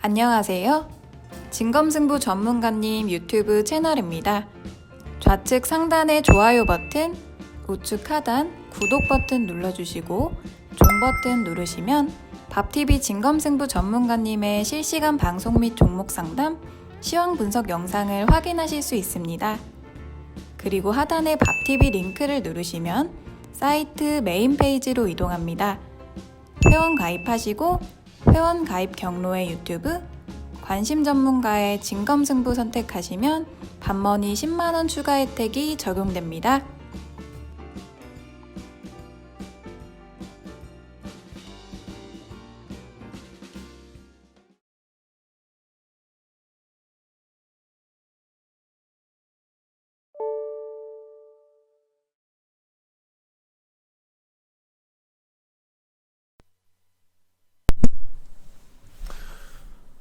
안녕하세요. 진검승부 전문가님 유튜브 채널입니다. 좌측 상단의 좋아요 버튼, 우측 하단 구독 버튼 눌러주시고 종 버튼 누르시면 밥TV 진검승부 전문가님의 실시간 방송 및 종목 상담, 시황 분석 영상을 확인하실 수 있습니다. 그리고 하단의 밥TV 링크를 누르시면 사이트 메인 페이지로 이동합니다. 회원 가입하시고 회원 가입 경로의 유튜브, 관심 전문가의 진검승부 선택하시면 밥머니 10만원 추가 혜택이 적용됩니다.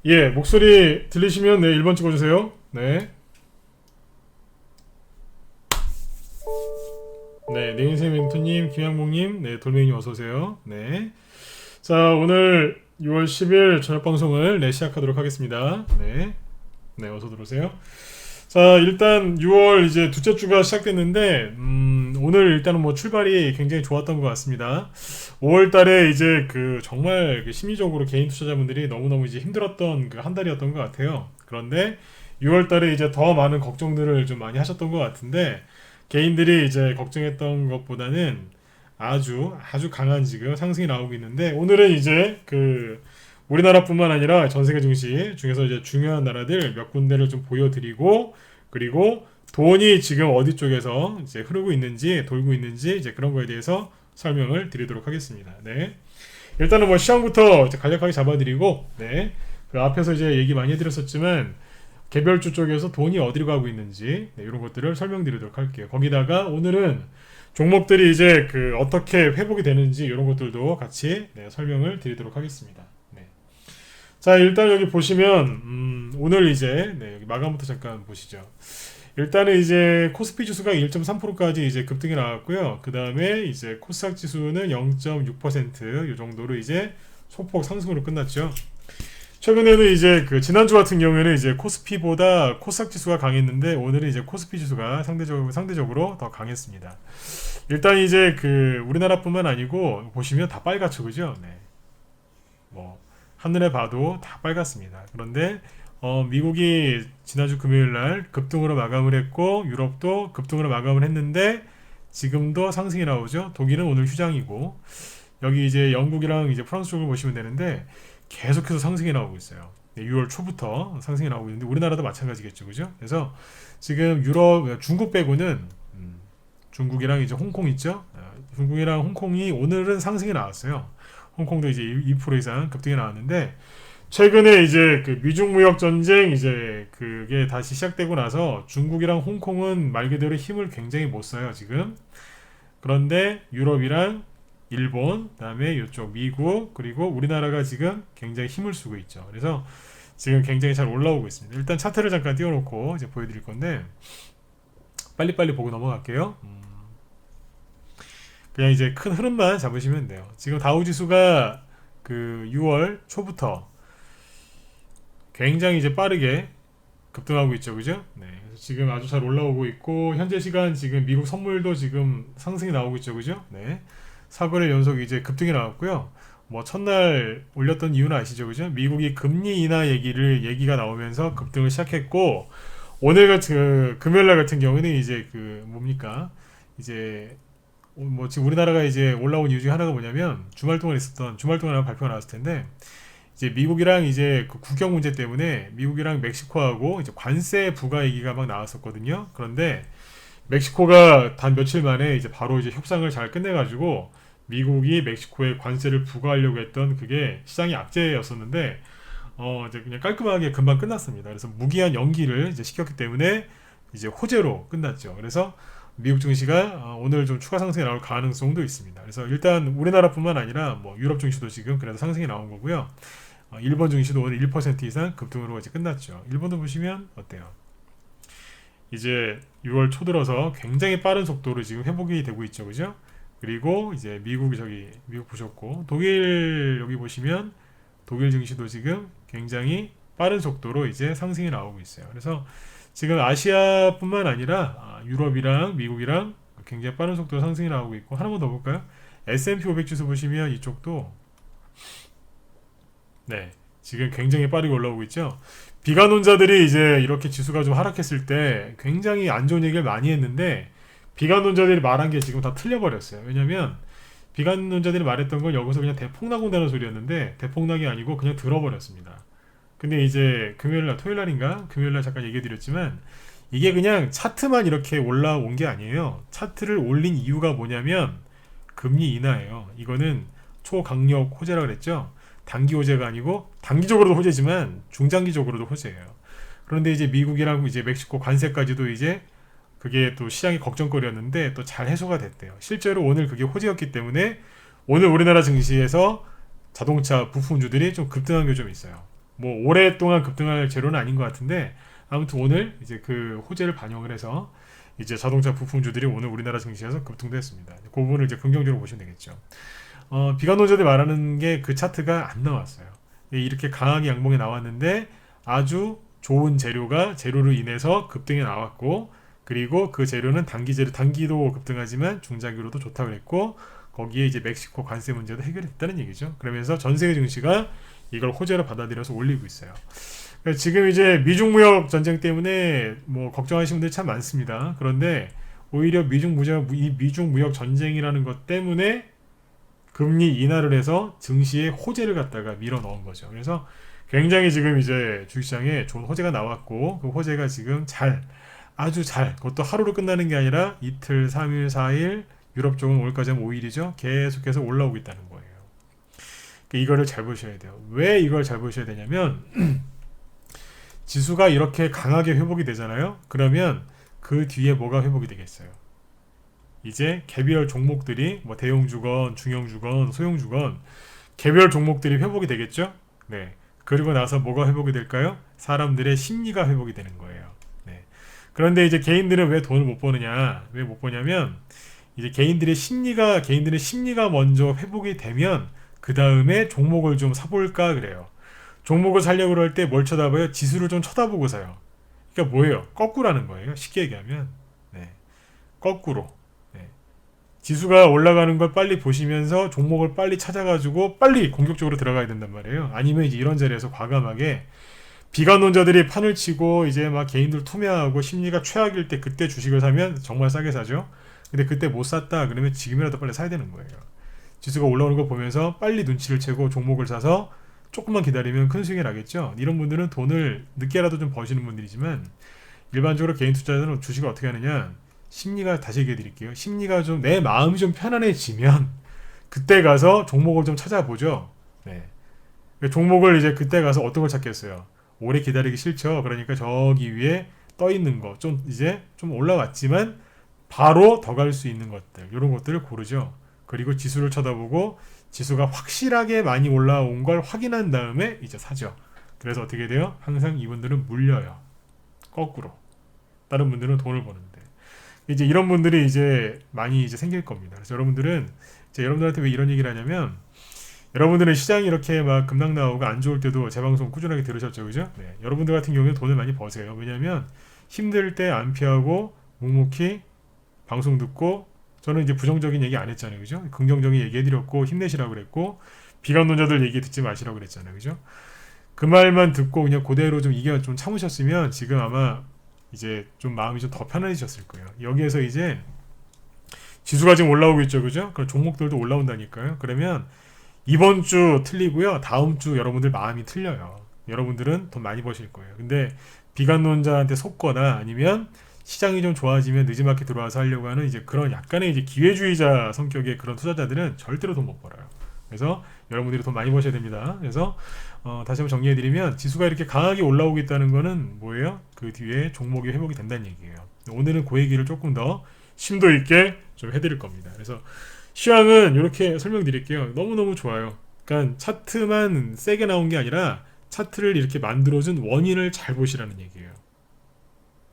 예, 목소리 들리시면 네, 1번 찍어주세요. 네. 네, 네인세 멘토님, 김양봉님, 네, 돌멩이님 어서오세요. 네. 자, 오늘 6월 10일 저녁 방송을 네, 시작하도록 하겠습니다. 네. 네, 어서 들어오세요. 자, 일단 6월 이제 둘째 주가 시작됐는데, 오늘 일단은 뭐 출발이 굉장히 좋았던 것 같습니다. 5월 달에 이제 정말 심리적으로 개인 투자자분들이 너무너무 이제 힘들었던 한 달이었던 것 같아요. 그런데 6월 달에 이제 더 많은 걱정들을 좀 많이 하셨던 것 같은데, 개인들이 이제 걱정했던 것보다는 아주 강한 지금 상승이 나오고 있는데, 오늘은 이제 우리나라뿐만 아니라 전 세계 증시 중에서 이제 중요한 나라들 몇 군데를 좀 보여드리고, 그리고 돈이 지금 어디 쪽에서 이제 흐르고 있는지 돌고 있는지 이제 그런 거에 대해서 설명을 드리도록 하겠습니다. 네. 일단은 뭐 시황부터 이제 간략하게 잡아드리고, 네. 그 앞에서 이제 얘기 많이 해드렸었지만 개별주 쪽에서 돈이 어디로 가고 있는지 네, 이런 것들을 설명드리도록 할게요. 거기다가 오늘은 종목들이 이제 어떻게 회복이 되는지 이런 것들도 같이 네, 설명을 드리도록 하겠습니다. 네. 자, 일단 여기 보시면 오늘 이제 네, 여기 마감부터 잠깐 보시죠. 일단은 이제 코스피 지수가 1.3%까지 이제 급등이 나왔고요. 그 다음에 이제 코스닥 지수는 0.6% 이 정도로 이제 소폭 상승으로 끝났죠. 최근에는 이제 지난주 같은 경우에는 이제 코스피보다 코스닥 지수가 강했는데 오늘은 이제 코스피 지수가 상대적으로 더 강했습니다. 일단 이제 우리나라뿐만 아니고 보시면 다 빨갛죠, 그죠? 네. 뭐 한눈에 봐도 다 빨갛습니다. 그런데 미국이 지난주 금요일날 급등으로 마감을 했고 유럽도 급등으로 마감을 했는데 지금도 상승이 나오죠. 독일은 오늘 휴장이고 여기 이제 영국이랑 이제 프랑스 쪽을 보시면 되는데 계속해서 상승이 나오고 있어요. 6월 초부터 상승이 나오고 있는데 우리나라도 마찬가지겠죠, 그죠? 그래서 지금 유럽 중국 빼고는 중국이랑 이제 홍콩 있죠. 중국이랑 홍콩이 오늘은 상승이 나왔어요. 홍콩도 이제 2% 이상 급등이 나왔는데 최근에 이제 미중 무역 전쟁 이제 그게 다시 시작되고 나서 중국이랑 홍콩은 말 그대로 힘을 굉장히 못 써요 지금. 그런데 유럽이랑 일본, 그다음에 이쪽 미국 그리고 우리나라가 지금 굉장히 힘을 쓰고 있죠. 그래서 지금 굉장히 잘 올라오고 있습니다. 일단 차트를 잠깐 띄워놓고 이제 보여드릴 건데 빨리빨리 보고 넘어갈게요. 그냥 이제 큰 흐름만 잡으시면 돼요. 지금 다우지수가 6월 초부터 굉장히 이제 빠르게 급등하고 있죠, 그죠? 네, 그래서 지금 아주 잘 올라오고 있고 현재 시간 지금 미국 선물도 지금 상승이 나오고 있죠, 그죠? 네, 4거래 연속 이제 급등이 나왔고요. 뭐 첫날 올렸던 이유는 아시죠, 그죠? 미국이 금리 인하 얘기가 나오면서 급등을 시작했고 오늘 같은 금요일날 같은 경우는 이제 뭡니까? 이제 뭐 지금 우리나라가 이제 올라온 이유 중에 하나가 뭐냐면 주말 동안 발표가 나왔을 텐데. 이제 미국이랑 이제 국경 문제 때문에 미국이랑 멕시코하고 이제 관세 부과 얘기가 막 나왔었거든요. 그런데 멕시코가 단 며칠 만에 이제 바로 이제 협상을 잘 끝내가지고 미국이 멕시코에 관세를 부과하려고 했던 그게 시장의 악재였었는데 이제 그냥 깔끔하게 금방 끝났습니다. 그래서 무기한 연기를 이제 시켰기 때문에 이제 호재로 끝났죠. 그래서 미국 증시가 오늘 좀 추가 상승이 나올 가능성도 있습니다. 그래서 일단 우리나라뿐만 아니라 뭐 유럽 증시도 지금 그래도 상승이 나온 거고요. 일본 증시도 오늘 1% 이상 급등으로 이제 끝났죠. 일본도 보시면 어때요? 이제 6월 초 들어서 굉장히 빠른 속도로 지금 회복이 되고 있죠, 그죠? 그리고 이제 미국 보셨고 독일 여기 보시면 독일 증시도 지금 굉장히 빠른 속도로 이제 상승이 나오고 있어요. 그래서 지금 아시아뿐만 아니라 유럽이랑 미국이랑 굉장히 빠른 속도로 상승이 나오고 있고, 하나만 더 볼까요? S&P 500 지수 보시면 이쪽도 네, 지금 굉장히 빠르게 올라오고 있죠. 비관론자들이 이제 이렇게 지수가 좀 하락했을 때 굉장히 안 좋은 얘기를 많이 했는데, 비관론자들이 말한 게 지금 다 틀려버렸어요. 왜냐면 비관론자들이 말했던 건 여기서 그냥 대폭락 온다는 소리였는데 대폭락이 아니고 그냥 들어버렸습니다. 근데 이제 금요일날, 토요일날인가? 금요일날 잠깐 얘기해드렸지만, 이게 그냥 차트만 이렇게 올라온 게 아니에요. 차트를 올린 이유가 뭐냐면 금리 인하예요. 이거는 초강력 호재라 그랬죠. 단기 호재가 아니고, 단기적으로도 호재지만 중장기적으로도 호재예요. 그런데 이제 미국이랑 이제 멕시코 관세까지도 이제 그게 또 시장의 걱정거리였는데 또 잘 해소가 됐대요. 실제로 오늘 그게 호재였기 때문에 오늘 우리나라 증시에서 자동차 부품주들이 좀 급등한 게 좀 있어요. 뭐 오랫동안 급등할 재료는 아닌 것 같은데, 아무튼 오늘 이제 그 호재를 반영을 해서 이제 자동차 부품주들이 오늘 우리나라 증시에서 급등도 했습니다. 그 부분을 이제 긍정적으로 보시면 되겠죠. 비관론자들이 말하는 게 그 차트가 안 나왔어요. 이렇게 강하게 양봉에 나왔는데 아주 좋은 재료로 인해서 급등이 나왔고, 그리고 그 재료는 단기도 급등하지만 중장기로도 좋다고 그랬고, 거기에 이제 멕시코 관세 문제도 해결했다는 얘기죠. 그러면서 전 세계 증시가 이걸 호재로 받아들여서 올리고 있어요. 그러니까 지금 이제 미중 무역 전쟁 때문에 뭐 걱정하시는 분들이 참 많습니다. 그런데 오히려 미중 무역 전쟁이라는 것 때문에 금리 인하를 해서 증시에 호재를 갖다가 밀어 넣은 거죠. 그래서 굉장히 지금 이제 주식시장에 좋은 호재가 나왔고, 그 호재가 지금 아주 잘, 그것도 하루로 끝나는 게 아니라 이틀, 3일, 4일, 유럽 쪽은 오늘까지 하면 5일이죠. 계속해서 올라오고 있다는 거예요. 이거를 잘 보셔야 돼요. 왜 이걸 잘 보셔야 되냐면 지수가 이렇게 강하게 회복이 되잖아요. 그러면 그 뒤에 뭐가 회복이 되겠어요? 이제 개별 종목들이 뭐 대형주건, 중형주건, 소형주건 개별 종목들이 회복이 되겠죠. 네. 그리고 나서 뭐가 회복이 될까요? 사람들의 심리가 회복이 되는 거예요. 네. 그런데 이제 개인들은 왜 돈을 못 버느냐? 왜 못 버냐면 이제 개인들의 심리가 먼저 회복이 되면 그 다음에 종목을 좀 사볼까 그래요. 종목을 사려고 그럴 때 뭘 쳐다봐요? 지수를 좀 쳐다보고 사요. 그러니까 뭐예요? 거꾸라는 거예요. 쉽게 얘기하면. 네. 거꾸로. 네. 지수가 올라가는 걸 빨리 보시면서 종목을 빨리 찾아가지고 빨리 공격적으로 들어가야 된단 말이에요. 아니면 이제 이런 자리에서 과감하게 비관론자들이 판을 치고 이제 막 개인들 투매하고 심리가 최악일 때 그때 주식을 사면 정말 싸게 사죠. 근데 그때 못 샀다 그러면 지금이라도 빨리 사야 되는 거예요. 지수가 올라오는 거 보면서 빨리 눈치를 채고 종목을 사서 조금만 기다리면 큰 수익이 나겠죠. 이런 분들은 돈을 늦게라도 좀 버시는 분들이지만, 일반적으로 개인 투자자들은 주식을 어떻게 하느냐, 심리가, 다시 얘기해 드릴게요. 심리가 좀, 내 마음이 좀 편안해지면 그때 가서 종목을 좀 찾아보죠. 네. 종목을 이제 그때 가서 어떤 걸 찾겠어요? 오래 기다리기 싫죠. 그러니까 저기 위에 떠 있는 거, 좀 이제 좀 올라왔지만 바로 더 갈 수 있는 것들, 이런 것들을 고르죠. 그리고 지수를 쳐다보고 지수가 확실하게 많이 올라온 걸 확인한 다음에 이제 사죠. 그래서 어떻게 돼요? 항상 이분들은 물려요. 거꾸로. 다른 분들은 돈을 버는데. 이제 이런 분들이 이제 많이 이제 생길 겁니다. 그래서 여러분들은, 이제 여러분들한테 왜 이런 얘기를 하냐면, 여러분들은 시장이 이렇게 막 급락 나오고 안 좋을 때도 제 방송 꾸준하게 들으셨죠, 그죠? 네. 여러분들 같은 경우는 돈을 많이 버세요. 왜냐면 힘들 때 안 피하고 묵묵히 방송 듣고, 저는 이제 부정적인 얘기 안 했잖아요, 그죠? 긍정적인 얘기 해드렸고 힘내시라고 그랬고, 비관론자들 얘기 듣지 마시라고 그랬잖아요, 그죠? 그 말만 듣고 그냥 그대로 좀 이게 좀 참으셨으면 지금 아마 이제 좀 마음이 좀 더 편안해졌을 거예요. 여기에서 이제 지수가 지금 올라오고 있죠, 그죠? 그럼 종목들도 올라온다니까요. 그러면 이번 주 틀리고요, 다음 주 여러분들 마음이 틀려요. 여러분들은 돈 많이 버실 거예요. 근데 비관론자한테 속거나 아니면 시장이 좀 좋아지면 늦지막히 들어와서 하려고 하는 이제 그런 약간의 이제 기회주의자 성격의 그런 투자자들은 절대로 돈 못 벌어요. 그래서 여러분들이 돈 많이 버셔야 됩니다. 그래서 다시 한번 정리해드리면, 지수가 이렇게 강하게 올라오고 있다는 거는 뭐예요? 그 뒤에 종목이 회복이 된다는 얘기예요. 오늘은 그 얘기를 조금 더 심도 있게 좀 해드릴 겁니다. 그래서 시황은 이렇게 설명드릴게요. 너무너무 좋아요. 그러니까 차트만 세게 나온 게 아니라 차트를 이렇게 만들어준 원인을 잘 보시라는 얘기예요.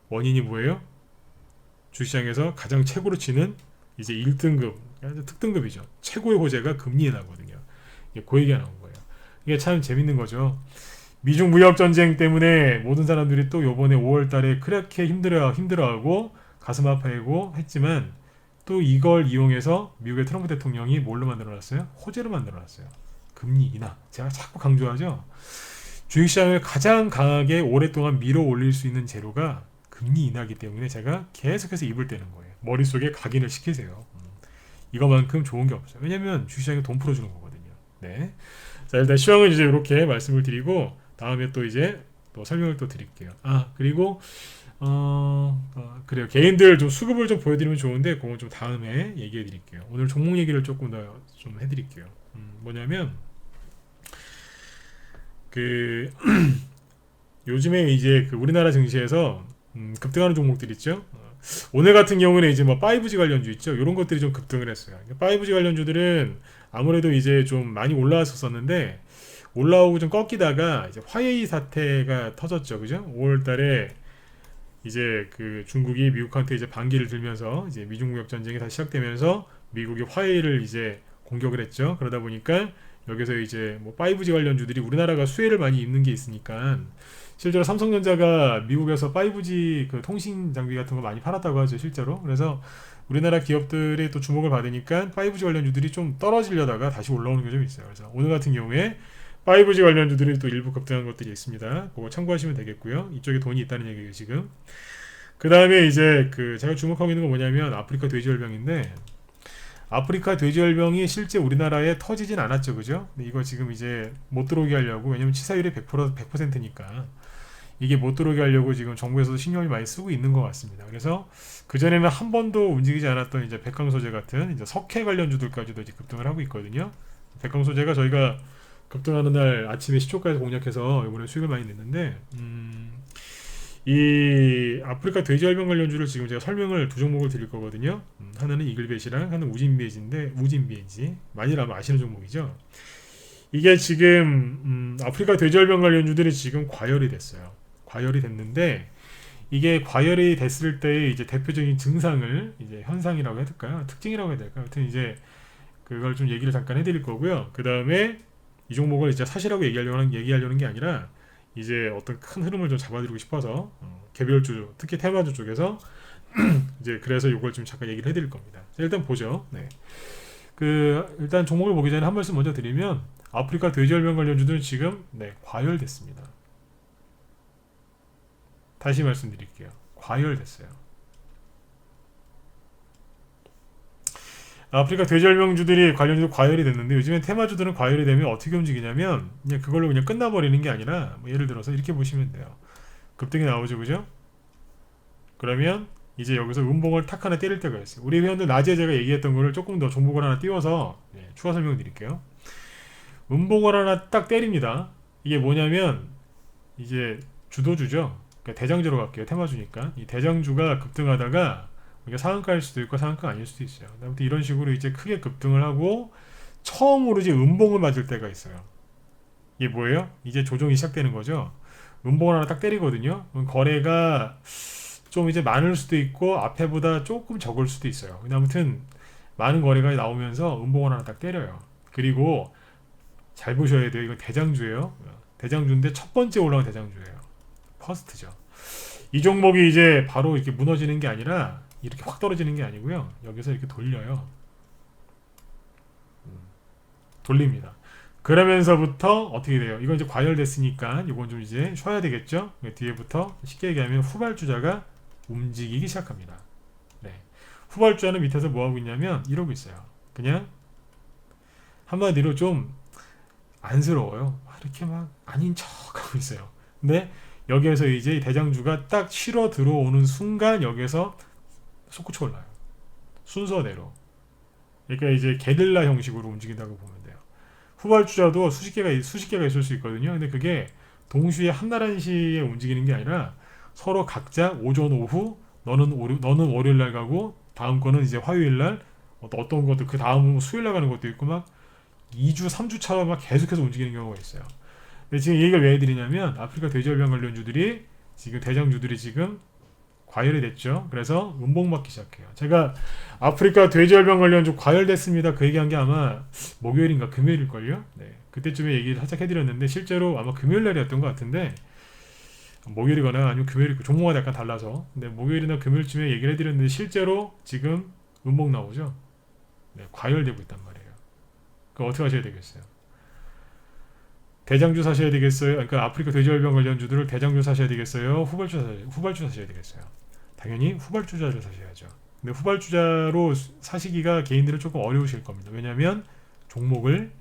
원인이 뭐예요? 주시장에서 가장 최고로 치는 이제 1등급, 특등급이죠. 최고의 호재가 금리 인하거든요. 그 얘기가 나온 거예요. 이게 참 재밌는 거죠. 미중 무역 전쟁 때문에 모든 사람들이 또 요번에 5월 달에 그렇게 힘들어하고 가슴 아파하고 했지만 또 이걸 이용해서 미국의 트럼프 대통령이 뭘로 만들어놨어요? 호재로 만들어놨어요. 금리 인하. 제가 자꾸 강조하죠. 주식시장을 가장 강하게 오랫동안 밀어 올릴 수 있는 재료가 금리 인하기 때문에 제가 계속해서 입을 떼는 거예요. 머릿속에 각인을 시키세요. 이거만큼 좋은 게 없어요. 왜냐면 주식시장에 돈 풀어주는 거거든요. 네. 자, 일단 시황은 이제 이렇게 말씀을 드리고 다음에 또 이제 또 설명을 또 드릴게요. 그리고 그래요. 개인들 좀 수급을 좀 보여드리면 좋은데 그건 좀 다음에 얘기해 드릴게요. 오늘 종목 얘기를 조금 더 좀 해드릴게요. 뭐냐면 그 요즘에 이제 그 우리나라 증시에서 급등하는 종목들 있죠. 오늘 같은 경우는 이제 뭐 5G 관련주 있죠. 이런 것들이 좀 급등을 했어요. 5G 관련주들은 아무래도 이제 좀 많이 올라왔었는데 올라오고 좀 꺾이다가 이제 화웨이 사태가 터졌죠, 그죠? 5월달에 이제 그 중국이 미국한테 이제 반기를 들면서 이제 미중 무역 전쟁이 다시 시작되면서 미국이 화웨이를 이제 공격을 했죠. 그러다 보니까 여기서 이제 뭐 5G 관련주들이 우리나라가 수혜를 많이 입는 게 있으니까 실제로 삼성전자가 미국에서 5G 그 통신 장비 같은 거 많이 팔았다고 하죠, 실제로. 그래서 우리나라 기업들이 또 주목을 받으니까 5G 관련주들이 좀 떨어지려다가 다시 올라오는 게 좀 있어요. 그래서 오늘 같은 경우에 5G 관련주들이 또 일부 급등한 것들이 있습니다. 그거 참고하시면 되겠고요. 이쪽에 돈이 있다는 얘기예요, 지금. 그 다음에 이제 그 제가 주목하고 있는 건 뭐냐면 아프리카 돼지열병인데 아프리카 돼지열병이 실제 우리나라에 터지진 않았죠, 그죠? 근데 이거 지금 이제 못 들어오게 하려고, 왜냐면 치사율이 100%니까 이게 못 들어오게 하려고 지금 정부에서도 신경을 많이 쓰고 있는 것 같습니다. 그래서 그전에는 한 번도 움직이지 않았던 이제 백강소재 같은 이제 석회 관련주들까지도 이제 급등을 하고 있거든요. 백강소재가 저희가 급등하는 날 아침에 시초가에서 공략해서 이번에 수익을 많이 냈는데 이 아프리카 돼지열병 관련주를 지금 제가 설명을 두 종목을 드릴 거거든요. 하나는 이글벳이랑 하나는 우진베이지 많이들 아마 아시는 종목이죠. 이게 지금 아프리카 돼지열병 관련주들이 지금 과열이 됐어요. 과열이 됐는데 이게 과열이 됐을 때의 이제 대표적인 증상을 이제 현상이라고 해야 될까요? 특징이라고 해야 될까요? 하여튼 이제 그걸 좀 얘기를 잠깐 해드릴 거고요. 그 다음에 이 종목을 이제 사실하고 얘기하려는 게 아니라 이제 어떤 큰 흐름을 좀 잡아드리고 싶어서 개별주, 특히 테마주 쪽에서 이제 그래서 이걸 좀 잠깐 얘기를 해드릴 겁니다. 자, 일단 보죠. 네. 일단 종목을 보기 전에 한 말씀 먼저 드리면 아프리카 돼지열병 관련주들은 지금 과열됐습니다. 다시 말씀드릴게요. 과열됐어요. 아프리카 돼지열병주들이 관련주도 과열이 됐는데 요즘엔 테마주들은 과열이 되면 어떻게 움직이냐면 그냥 그걸로 그냥 끝나버리는 게 아니라 뭐 예를 들어서 이렇게 보시면 돼요. 급등이 나오죠, 그죠? 그러면 이제 여기서 음봉을 탁 하나 때릴 때가 있어요. 우리 회원들 낮에 제가 얘기했던 거를 조금 더 종목을 하나 띄워서 추가 설명 드릴게요. 음봉을 하나 딱 때립니다. 이게 뭐냐면 이제 주도주죠. 그러니까 대장주로 갈게요. 테마주니까 이 대장주가 급등하다가 이게 상한가일 수도 있고 상한가 아닐 수도 있어요. 아무튼 이런 식으로 이제 크게 급등을 하고 처음으로 이제 음봉을 맞을 때가 있어요. 이게 뭐예요? 이제 조정이 시작되는 거죠. 음봉을 하나 딱 때리거든요. 거래가 좀 이제 많을 수도 있고 앞에보다 조금 적을 수도 있어요. 근데 아무튼 많은 거래가 나오면서 음봉을 하나 딱 때려요. 그리고 잘 보셔야 돼요. 이건 대장주예요. 대장주인데 첫 번째 올라온 대장주예요. 퍼스트죠. 이 종목이 이제 바로 이렇게 무너지는 게 아니라 이렇게 확 떨어지는 게 아니고요. 여기서 이렇게 돌려요. 돌립니다. 그러면서부터 어떻게 돼요? 이건 이제 과열됐으니까 이건 좀 이제 쉬어야 되겠죠? 뒤에부터 쉽게 얘기하면 후발주자가 움직이기 시작합니다. 네. 후발주자는 밑에서 뭐하고 있냐면 이러고 있어요. 그냥 한마디로 좀 안쓰러워요. 이렇게 막 아닌 척 하고 있어요. 근데 여기에서 이제 대장주가 딱 실어 들어오는 순간 여기에서 솟구쳐 올라요. 순서대로. 그러니까 이제 게릴라 형식으로 움직인다고 보면 돼요. 후발주자도 수십 개가 있을 수 있거든요. 근데 그게 동시에 한나란시에 움직이는 게 아니라 서로 각자 오전 오후 너는 월요일 날 가고 다음 거는 이제 화요일 날 어떤 것도 그 다음 수요일 날 가는 것도 있고 막 2주 3주 차로 막 계속해서 움직이는 경우가 있어요. 근데 지금 이 얘기를 왜 해드리냐면 아프리카 돼지열병 관련주들이 지금 대장주들이 지금 과열이 됐죠. 그래서 음봉 맞기 시작해요. 제가 아프리카 돼지열병 관련주 과열됐습니다. 그 얘기한 게 아마 목요일인가 금요일일걸요. 네. 그때쯤에 얘기를 살짝 해드렸는데 실제로 아마 금요일 날이었던 것 같은데 목요일이거나 아니면 금요일 종목마다 약간 달라서 근데 목요일이나 금요일쯤에 얘기를 해드렸는데 실제로 지금 음봉 나오죠. 네, 과열되고 있단 말이에요. 그럼 어떻게 하셔야 되겠어요? 대장주 사셔야 되겠어요? 그러니까 아프리카 돼지열병 관련주들을 대장주 사셔야 되겠어요? 후발주 사셔야 되겠어요? 당연히 후발주자를 사셔야죠. 근데 후발주자로 사시기가 개인들은 조금 어려우실 겁니다. 왜냐하면 종목을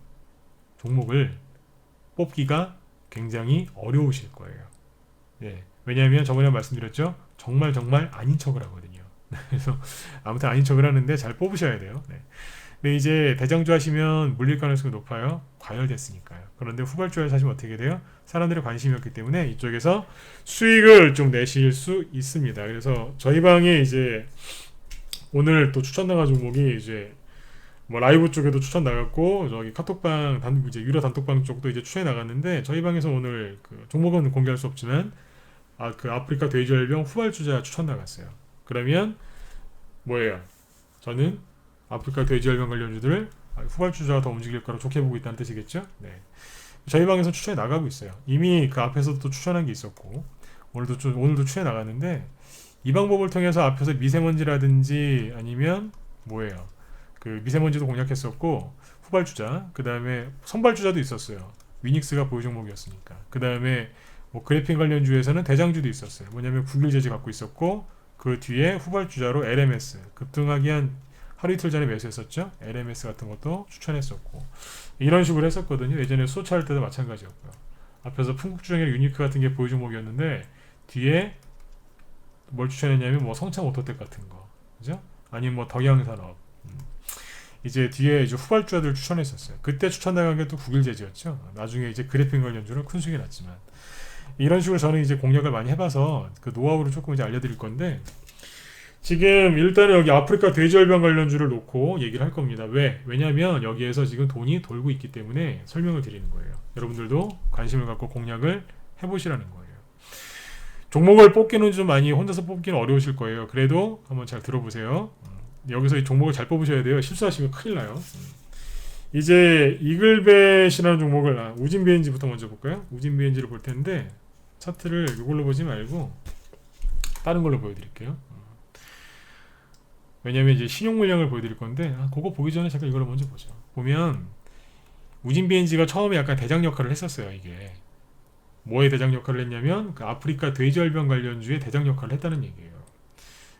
뽑기가 굉장히 어려우실 거예요. 네, 왜냐하면 저번에 말씀드렸죠. 정말 아닌 척을 하거든요. 그래서 아무튼 아닌 척을 하는데 잘 뽑으셔야 돼요. 네. 근데 이제 대장주 하시면 물릴 가능성이 높아요. 과열됐으니까요. 그런데 후발주를 사시면 어떻게 돼요? 사람들의 관심이 없기 때문에 이쪽에서 수익을 좀 내실 수 있습니다. 그래서 저희 방에 이제 오늘 또 추천 나간 종목이 이제 뭐 라이브 쪽에도 추천 나갔고 저기 카톡방 이제 유료 단톡방 쪽도 이제 추천해 나갔는데 저희 방에서 오늘 그 종목은 공개할 수 없지만 그 아프리카 돼지열병 후발주자 추천 나갔어요. 그러면 뭐예요? 저는 아프리카 돼지열병 관련주들을 후발주자가 더 움직일 거라고 좋게 보고 있다는 뜻이겠죠? 네. 저희 방에서 추천해 나가고 있어요. 이미 그 앞에서도 추천한 게 있었고 오늘도 추천해 나갔는데 이 방법을 통해서 앞에서 미세먼지라든지 아니면 뭐예요? 그 미세먼지도 공략했었고 후발주자 그 다음에 선발주자도 있었어요. 위닉스가 보유 종목이었으니까. 그 다음에 뭐 그래핀 관련주에서는 대장주도 있었어요. 뭐냐면 국일제지 갖고 있었고 그 뒤에 후발주자로 LMS 급등하기 한 하루 이틀 전에 매수했었죠. LMS 같은 것도 추천했었고 이런 식으로 했었거든요. 예전에 소차 할 때도 마찬가지였고요. 앞에서 풍국주행이나 유니크 같은 게 보유 종목이었는데 뒤에 뭘 추천했냐면 뭐 성창 오토텍 같은 거, 그죠? 아니면 뭐 덕양산업 이제 뒤에 이제 후발주자들 추천했었어요. 그때 추천 나간 게 또 국일제지였죠. 나중에 이제 그래핀 관련주는 큰 수익이 났지만 이런 식으로 저는 이제 공략을 많이 해봐서 그 노하우를 조금 이제 알려드릴 건데. 지금 일단은 여기 아프리카 돼지열병 관련주를 놓고 얘기를 할 겁니다. 왜냐하면 여기에서 지금 돈이 돌고 있기 때문에 설명을 드리는 거예요. 여러분들도 관심을 갖고 공략을 해보시라는 거예요. 종목을 뽑기는 좀 많이 혼자서 뽑기는 어려우실 거예요. 그래도 한번 잘 들어보세요. 여기서 이 종목을 잘 뽑으셔야 돼요. 실수하시면 큰일 나요. 이제 이글벳이라는 종목을 우진비엔지부터 먼저 볼까요? 우진비엔지를 볼 텐데 차트를 이걸로 보지 말고 다른 걸로 보여드릴게요. 왜냐면 이제 신용 물량을 보여드릴 건데 그거 보기 전에 잠깐 이걸 먼저 보죠. 보면 우진비엔지가 처음에 약간 대장 역할을 했었어요. 이게 뭐의 대장 역할을 했냐면 그 아프리카 돼지열병 관련주의 대장 역할을 했다는 얘기예요.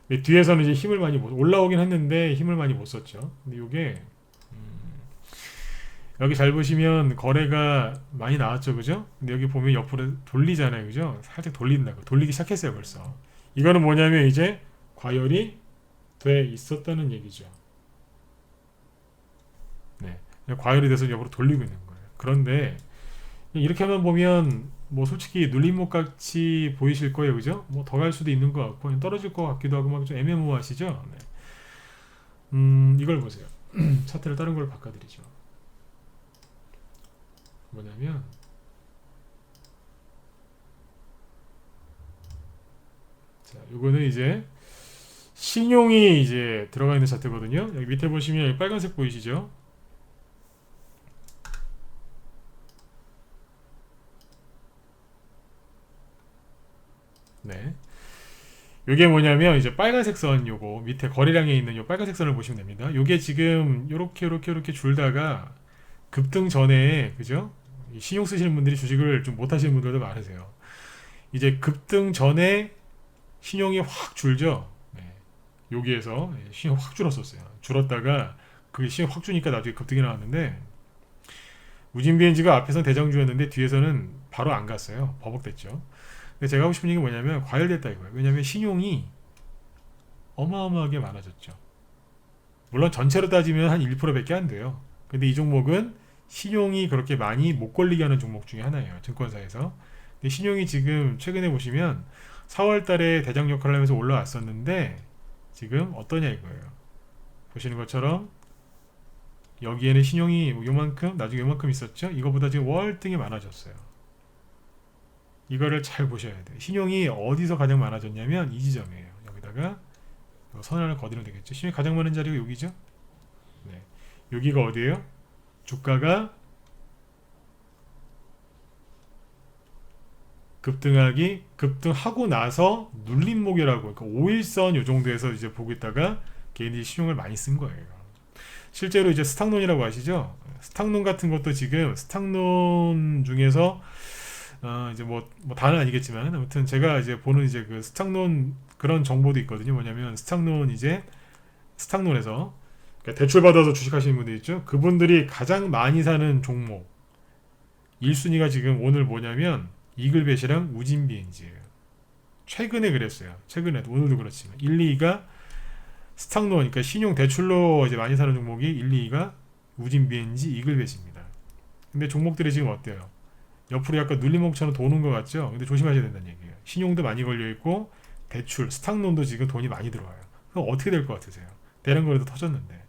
근데 뒤에서는 이제 힘을 많이 못 올라오긴 했는데 힘을 많이 못 썼죠. 근데 이게 여기 잘 보시면 거래가 많이 나왔죠, 그죠? 근데 여기 보면 옆으로 돌리잖아요, 그죠? 살짝 돌리기 시작했어요 벌써. 이거는 뭐냐면 이제 과열이 돼 있었다는 얘기죠. 네, 과열이 돼서 옆으로 돌리고 있는 거예요. 그런데 이렇게만 보면 뭐 솔직히 눌림목 같이 보이실 거예요, 그죠? 뭐 더 갈 수도 있는 것 같고 떨어질 것 같기도 하고 막 좀 애매모호하시죠? 네. 이걸 보세요. 차트를 다른 걸로 바꿔드리죠. 뭐냐면 자, 요거는 이제 신용이 이제 들어가 있는 차트거든요. 여기 밑에 보시면 여기 빨간색 보이시죠? 네. 요게 뭐냐면 이제 빨간색 선 요거 밑에 거래량에 있는 요 빨간색 선을 보시면 됩니다. 요게 지금 요렇게 줄다가 급등 전에 그죠? 신용 쓰시는 분들이 주식을 좀 못 하시는 분들도 많으세요. 이제 급등 전에 신용이 확 줄죠. 네. 여기에서 신용 확 줄었었어요. 줄었다가 그 신용 확 주니까 나중에 급등이 나왔는데 우진비엔지가 앞에서는 대장주였는데 뒤에서는 바로 안 갔어요. 버벅댔죠. 근데 제가 하고 싶은 얘기가 뭐냐면 과열됐다 이거예요. 왜냐면 신용이 어마어마하게 많아졌죠. 물론 전체로 따지면 한 1%밖에 안 돼요. 근데 이 종목은 신용이 그렇게 많이 못 걸리게 하는 종목 중에 하나예요. 증권사에서. 근데 신용이 지금 최근에 보시면 4월 달에 대장 역할을 하면서 올라왔었는데 지금 어떠냐 이거예요. 보시는 것처럼 여기에는 신용이 요만큼 나중에 요만큼 있었죠. 이거보다 지금 월등히 많아졌어요. 이거를 잘 보셔야 돼요. 신용이 어디서 가장 많아졌냐면 이 지점이에요. 여기다가 선 하나 거두면 되겠죠. 신용이 가장 많은 자리가 여기죠. 네. 여기가 어디예요? 주가가 급등하고 나서 눌림목이라고, 그러니까 5일선 요 정도에서 이제 보고 있다가 개인들이 신용을 많이 쓴 거예요. 실제로 이제 스탁론이라고 아시죠? 스탁론 같은 것도 지금 스탁론 중에서 이제 뭐 다는 아니겠지만 아무튼 제가 이제 보는 이제 그 스탁론 그런 정보도 있거든요. 뭐냐면 스탁론에서 그러니까 대출 받아서 주식하시는 분들 있죠. 그분들이 가장 많이 사는 종목 1순위가 지금 오늘 뭐냐면 이글벳이랑 우진비엔지예요. 최근에 그랬어요. 최근에도 오늘도 그렇지만 1, 2위가 스탁론, 그러니까 신용 대출로 이제 많이 사는 종목이 1, 2위가 우진비엔지, 이글벳입니다. 근데 종목들이 지금 어때요? 옆으로 약간 눌림목처럼 도는 것 같죠? 근데 조심하셔야 된다는 얘기예요. 신용도 많이 걸려 있고 대출, 스탁론도 지금 돈이 많이 들어와요. 그럼 어떻게 될 것 같으세요? 대량 거래도 터졌는데.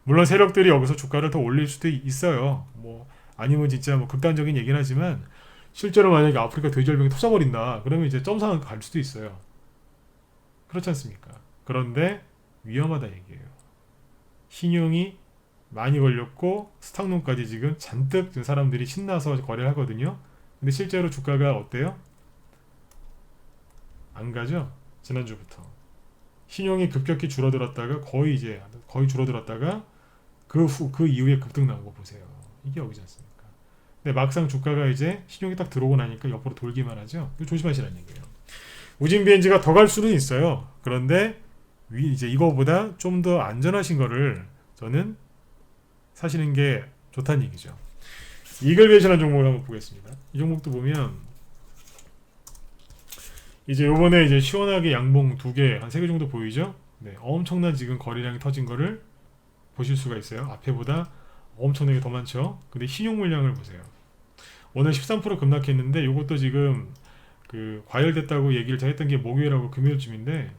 물론 세력들이 여기서 주가를 더 올릴 수도 있어요. 뭐 아니면 진짜 뭐 극단적인 얘기는 하지만 실제로 만약에 아프리카 돼지열병이 터져버린다. 그러면 이제 점상을 갈 수도 있어요. 그렇지 않습니까? 그런데 위험하다 얘기예요. 신용이 많이 걸렸고 스탁론까지 지금 잔뜩 지금 사람들이 신나서 거래를 하거든요. 근데 실제로 주가가 어때요? 안 가죠? 지난주부터 신용이 급격히 줄어들었다가 거의 줄어들었다가 그 이후에 급등 나온 거 보세요. 이게 여기지 않습니까? 근데 막상 주가가 이제 신용이 딱 들어오고 나니까 옆으로 돌기만 하죠. 이거 조심하시라는 얘기예요. 우진비엔지가 더 갈 수는 있어요. 그런데 이제 이거보다 좀 더 안전하신 거를 저는 사시는 게 좋다는 얘기죠. 이글벳이라는 종목을 한번 보겠습니다. 이 종목도 보면 이제 요번에 이제 시원하게 양봉 2개, 한 3개 정도 보이죠? 네, 엄청난 지금 거래량이 터진 거를 보실 수가 있어요. 앞에보다 엄청나게 더 많죠? 근데 신용 물량을 보세요. 오늘 13% 급락했는데 요것도 지금 그 과열됐다고 얘기를 제가 했던 게 목요일하고 금요일쯤인데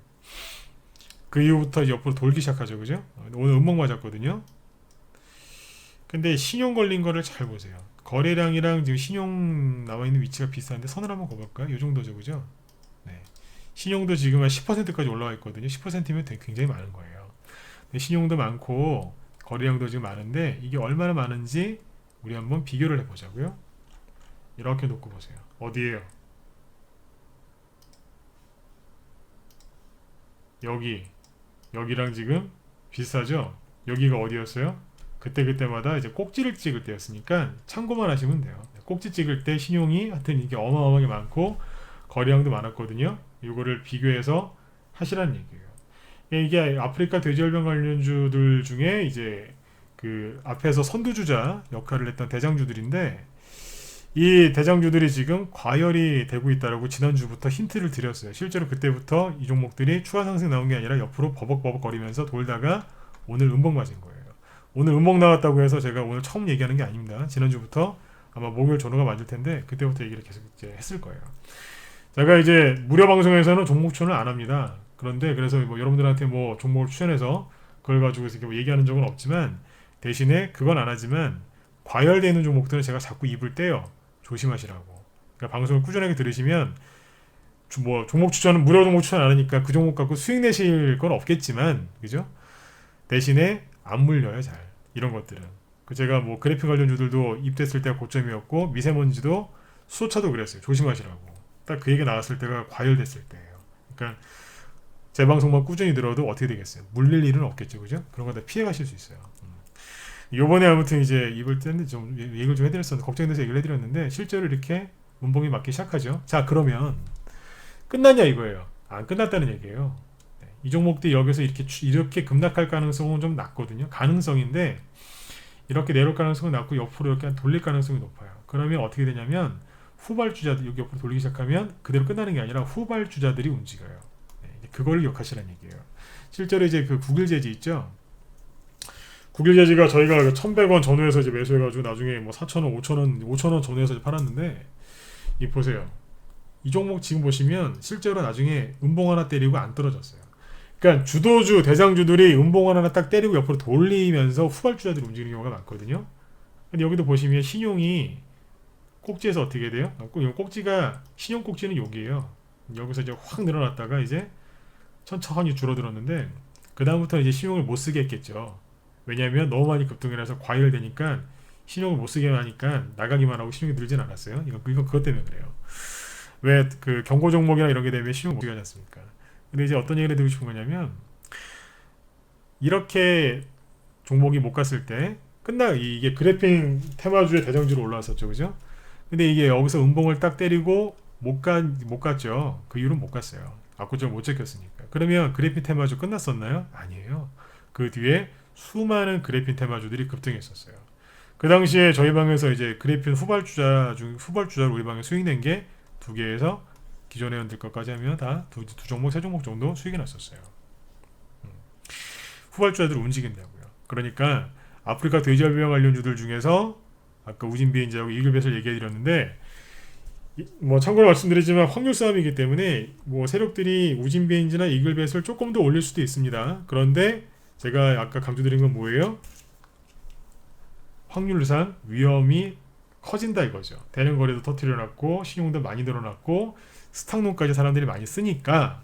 그 이후부터 옆으로 돌기 시작하죠. 그죠? 오늘 음봉 맞았거든요. 근데 신용 걸린 거를 잘 보세요. 거래량이랑 지금 신용 나와 있는 위치가 비슷한데 선을 한번 그어볼까요? 이 정도죠, 그죠? 네. 신용도 지금 한 10%까지 올라와 있거든요. 10%면 굉장히 많은 거예요. 신용도 많고 거래량도 지금 많은데 이게 얼마나 많은지 우리 한번 비교를 해보자고요. 이렇게 놓고 보세요. 어디에요? 여기랑 지금 비슷하죠? 여기가 어디였어요? 그때마다 이제 꼭지를 찍을 때였으니까 참고만 하시면 돼요. 꼭지 찍을 때 신용이 하여튼 이게 어마어마하게 많고 거래량도 많았거든요. 이거를 비교해서 하시라는 얘기예요. 이게 아프리카 돼지열병 관련주들 중에 이제 그 앞에서 선두주자 역할을 했던 대장주들인데 이 대장주들이 지금 과열이 되고 있다라고 지난주부터 힌트를 드렸어요. 실제로 그때부터 이 종목들이 추가 상승 나온 게 아니라 옆으로 버벅버벅 거리면서 돌다가 오늘 음봉 맞은 거예요. 오늘 음봉 나왔다고 해서 제가 오늘 처음 얘기하는 게 아닙니다. 지난주부터 아마 목요일 전후가 맞을 텐데 그때부터 얘기를 계속 이제 했을 거예요. 제가 이제 무료 방송에서는 종목 추천을 안 합니다. 그런데 그래서 뭐 여러분들한테 뭐 종목을 추천해서 그걸 가지고 이렇게 뭐 얘기하는 적은 없지만 대신에 그건 안 하지만 과열되는 종목들은 제가 자꾸 입을 떼요. 조심하시라고. 그러니까 방송을 꾸준하게 들으시면 뭐 종목 추천은 무료 종목 추천 안 하니까 그 종목 갖고 수익 내실 건 없겠지만 그죠? 대신에 안 물려요 잘 이런 것들은. 제가 뭐 그래픽 관련주들도 입됐을 때가 고점이었고 미세먼지도 수소차도 그랬어요. 조심하시라고. 딱 그 얘기 나왔을 때가 과열됐을 때예요. 그러니까 제 방송만 꾸준히 들어도 어떻게 되겠어요? 물릴 일은 없겠죠, 그죠? 그런 거 다 피해 가실 수 있어요. 요번에 아무튼 이제 입을 떼는데 좀 얘기를 좀 해드렸었는데 걱정돼서 얘기를 해드렸는데 실제로 이렇게 문봉이 맞기 시작하죠. 자 그러면 끝났냐 이거예요. 안 끝났다는 얘기예요. 네, 이 종목들이 여기서 이렇게 급락할 가능성은 좀 낮거든요. 가능성인데 이렇게 내려올 가능성은 낮고 옆으로 이렇게 돌릴 가능성이 높아요. 그러면 어떻게 되냐면 후발주자들 여기 옆으로 돌리기 시작하면 그대로 끝나는 게 아니라 후발주자들이 움직여요. 네, 그걸 기억하시라는 얘기예요. 실제로 이제 그 구글재지 있죠. 구글재지가 저희가 1,100원 전후에서 이제 매수해가지고 나중에 뭐 4,000원, 5,000원 전후에서 팔았는데 이 보세요. 이 종목 지금 보시면 실제로 나중에 음봉 하나 때리고 안 떨어졌어요. 그러니까 주도주, 대장주들이 음봉 하나 딱 때리고 옆으로 돌리면서 후발주자들이 움직이는 경우가 많거든요. 근데 여기도 보시면 신용이 꼭지에서 어떻게 돼요? 꼭지가 신용 꼭지는 여기에요. 여기서 이제 확 늘어났다가 이제 천천히 줄어들었는데 그 다음부터 이제 신용을 못 쓰게 했겠죠. 왜냐하면 너무 많이 급등을 해서 과열되니까 신용을 못 쓰게 하니까 나가기만 하고 신용이 늘진 않았어요. 이건 그것 때문에 그래요. 왜 그 경고 종목이나 이런 게 되면 신용 못 하지 않습니까? 근데 이제 어떤 얘기를 드리고 싶은 거냐면 이렇게 종목이 못 갔을 때 이게 그래핑 테마주의 대장주로 올라왔었죠, 그죠? 근데 이게 여기서 음봉을 딱 때리고 못 갔죠. 그 이유는 못 갔어요. 압구정 못 제꼈으니까. 그러면 그래핑 테마주 끝났었나요? 아니에요. 그 뒤에 수많은 그래핑 테마주들이 급등했었어요. 그 당시에 저희 방에서 이제 그래핀 후발주자로 우리 방에 수익 낸 게 두 개에서 기존 회원들 것까지 하면 다 두 종목, 세 종목 정도 수익이 났었어요. 후발주자들 움직인다고요. 그러니까 아프리카 돼지열병 관련주들 중에서 아까 우진비엔즈하고 이글벳을 얘기해드렸는데 뭐 참고로 말씀드리지만 확률 싸움이기 때문에 뭐 세력들이 우진비엔즈나 이글벳을 조금 더 올릴 수도 있습니다. 그런데 제가 아까 강조드린 건 뭐예요? 확률상 위험이 커진다 이거죠. 대량 거래도 터트려놨고 신용도 많이 늘어났고 스탁론까지 사람들이 많이 쓰니까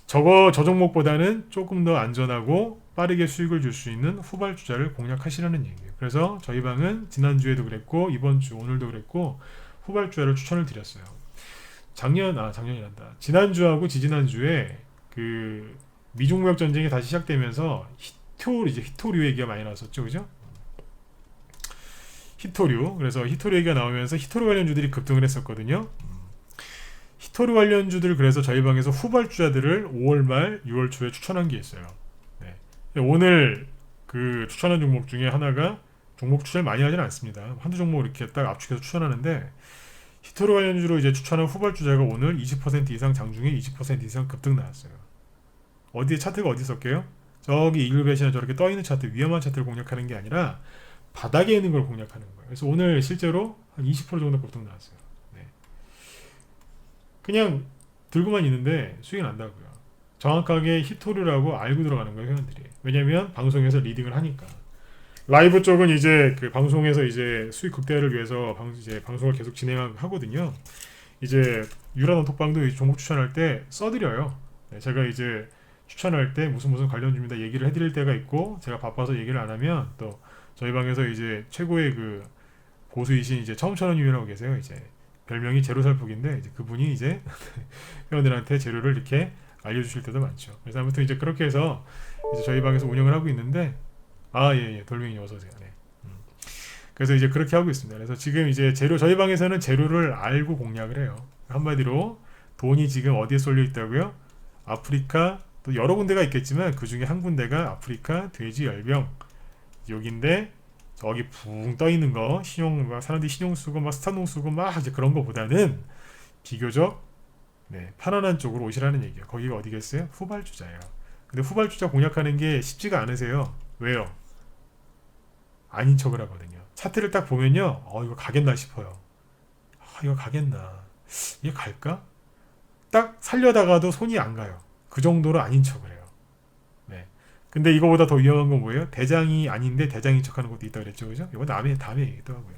저 종목보다는 조금 더 안전하고 빠르게 수익을 줄 수 있는 후발주자를 공략하시라는 얘기예요. 그래서 저희 방은 지난주에도 그랬고 이번 주 오늘도 그랬고 후발주자를 추천을 드렸어요. 작년이란다. 지난주하고 지지난주에 그 미중무역 전쟁이 다시 시작되면서 히토류 얘기가 많이 나왔었죠, 그죠? 히토류. 그래서 히토류 얘기가 나오면서 히토류 관련주들이 급등을 했었거든요. 히토류 관련주들 그래서 저희 방에서 후발주자들을 5월 말 6월 초에 추천한 게 있어요. 네. 오늘 그 추천한 종목 중에 하나가 종목 추천을 많이 하지는 않습니다. 한두 종목 이렇게 딱 압축해서 추천하는데 히토류 관련주로 이제 추천한 후발주자가 오늘 20% 이상 장중에 20% 이상 급등 나왔어요. 어디에 차트가 어디 있었게요? 저기 이글벳이나 저렇게 떠있는 차트, 위험한 차트를 공략하는 게 아니라 바닥에 있는 걸 공략하는 거예요. 그래서 오늘 실제로 한 20% 정도 급등 나왔어요. 네. 그냥 들고만 있는데 수익이 난다고요. 정확하게 히토류라고 알고 들어가는 거예요, 회원들이. 왜냐면 방송에서 리딩을 하니까. 라이브 쪽은 이제 그 방송에서 이제 수익 극대화를 위해서 방송을 계속 진행하거든요. 이제 유라던 톡방도 종목 추천할 때 써드려요. 네, 제가 이제 추천할 때 무슨 관련주입니다 얘기를 해드릴 때가 있고 제가 바빠서 얘기를 안 하면 또 저희 방에서 이제 최고의 그 고수이신 이제 처음처럼님이라고 계세요. 이제 별명이 제로살폭인데 이제 그분이 이제 회원들한테 재료를 이렇게 알려주실 때도 많죠. 그래서 아무튼 이제 그렇게 해서 이제 저희 방에서 운영을 하고 있는데 예, 돌멩이 어서 오세요. 네. 그래서 이제 그렇게 하고 있습니다. 그래서 지금 이제 저희 방에서는 재료를 알고 공략을 해요. 한마디로 돈이 지금 어디에 쏠려 있다고요? 아프리카 또 여러 군데가 있겠지만 그 중에 한 군데가 아프리카 돼지 열병 여기인데 저기 붕 떠 있는 거 사람들이 신용 쓰고 막 스타농 쓰고 막 이제 그런 거보다는 비교적 편안한 쪽으로 오시라는 얘기예요. 거기가 어디겠어요? 후발주자예요. 근데 후발주자 공략하는 게 쉽지가 않으세요. 왜요? 아닌 척을 하거든요. 차트를 딱 보면요, 이거 가겠나 싶어요. 이거 가겠나? 이게 갈까? 딱 살려다가도 손이 안 가요. 그 정도로 아닌 척을 해요. 네. 근데 이거보다 더 위험한 건 뭐예요? 대장이 아닌데 대장인 척하는 것도 있다 그랬죠, 그죠? 이거 다음에 얘기하고요.